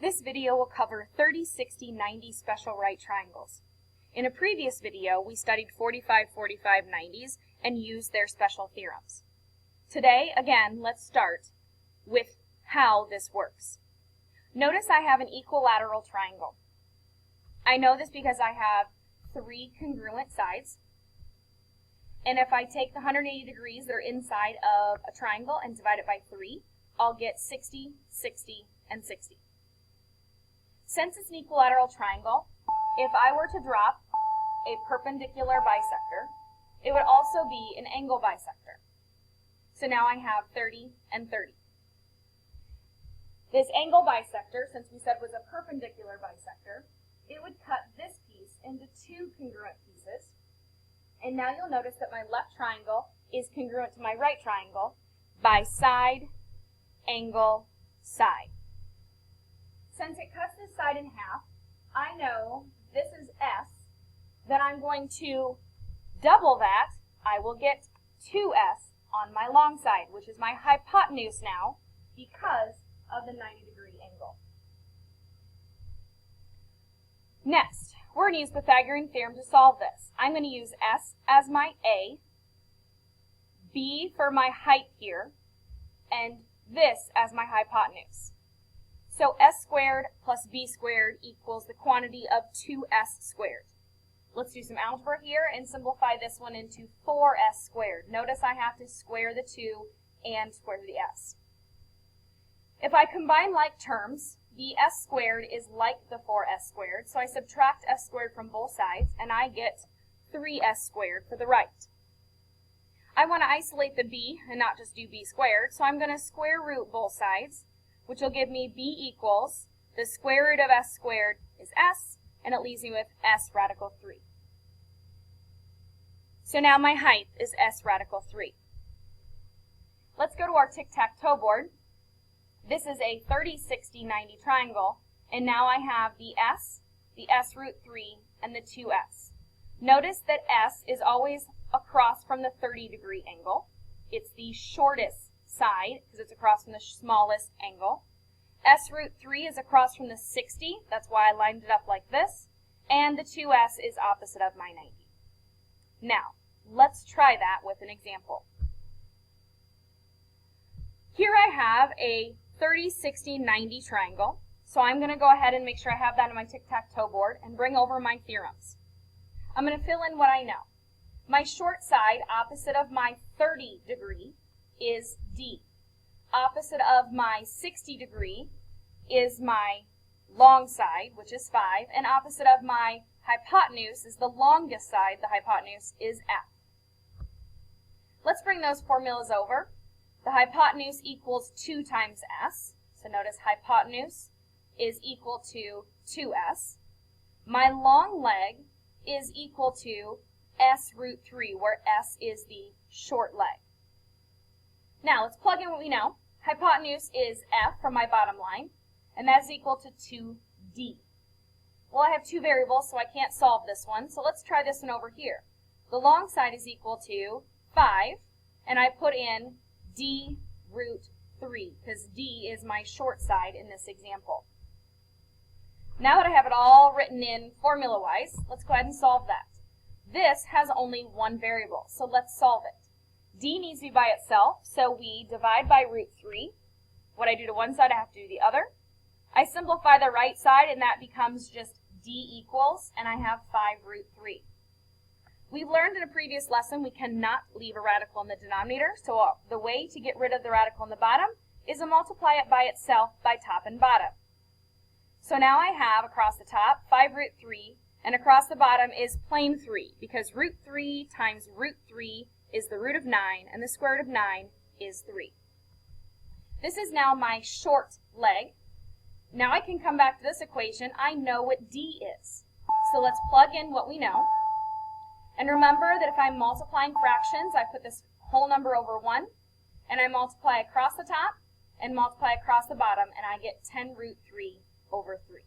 This video will cover 30, 60, 90 special right triangles. In a previous video, we studied 45, 45, 90s and used their special theorems. Today, again, let's start with how this works. Notice I have an equilateral triangle. I know this because I have 3 congruent sides. And if I take the 180 degrees that are inside of a triangle and divide it by 3, I'll get 60, 60, and 60. Since it's an equilateral triangle, if I were to drop a perpendicular bisector, it would also be an angle bisector. So now I have 30 and 30. This angle bisector, since we said was a perpendicular bisector, it would cut this piece into 2 congruent pieces. And now you'll notice that my left triangle is congruent to my right triangle by side, angle, side. Since it cuts this side in half, I know this is S, then I'm going to double that. I will get 2S on my long side, which is my hypotenuse now because of the 90-degree angle. Next, we're going to use Pythagorean theorem to solve this. I'm going to use S as my A, B for my height here, and this as my hypotenuse. So S squared plus B squared equals the quantity of 2S squared. Let's do some algebra here and simplify this one into 4S squared. Notice I have to square the 2 and square the S. If I combine like terms, the S squared is like the 4S squared, so I subtract S squared from both sides, and I get 3S squared for the right. I want to isolate the B and not just do B squared, so I'm going to square root both sides, which will give me B equals the square root of S squared is S, and it leaves me with S radical 3. So now my height is S radical 3. Let's go to our tic-tac-toe board. This is a 30, 60, 90 triangle, and now I have the S root 3, and the 2S. Notice that S is always across from the 30-degree angle. It's the shortest side because it's across from the smallest angle. S root 3 is across from the 60, that's why I lined it up like this, and the 2S is opposite of my 90. Now, let's try that with an example. Here I have a 30, 60, 90 triangle, so I'm going to go ahead and make sure I have that on my tic-tac-toe board and bring over my theorems. I'm going to fill in what I know. My short side, opposite of my 30 degree, is D. Opposite of my 60 degree is my long side, which is 5, and opposite of my hypotenuse is the longest side, the hypotenuse is F. Let's bring those formulas over. The hypotenuse equals 2 times S, so notice hypotenuse is equal to 2S. My long leg is equal to S root 3, where S is the short leg. Now let's plug in what we know. Hypotenuse is F from my bottom line, and that's equal to 2D. Well, I have 2 variables, so I can't solve this one, so let's try this one over here. The long side is equal to 5, and I put in D root 3, because D is my short side in this example. Now that I have it all written in formula-wise, let's go ahead and solve that. This has only 1 variable, so let's solve it. D needs to be by itself, so we divide by root 3. What I do to one side, I have to do the other. I simplify the right side, and that becomes just D equals, and I have 5 root 3. We've learned in a previous lesson we cannot leave a radical in the denominator, so the way to get rid of the radical in the bottom is to multiply it by itself by top and bottom. So now I have across the top 5 root 3, and across the bottom is plain 3, because root 3 times root 3 is the root of 9, and the square root of 9 is 3. This is now my short leg. Now I can come back to this equation. I know what D is. So let's plug in what we know. And remember that if I'm multiplying fractions, I put this whole number over 1, and I multiply across the top and multiply across the bottom, and I get 10 root 3 over 3.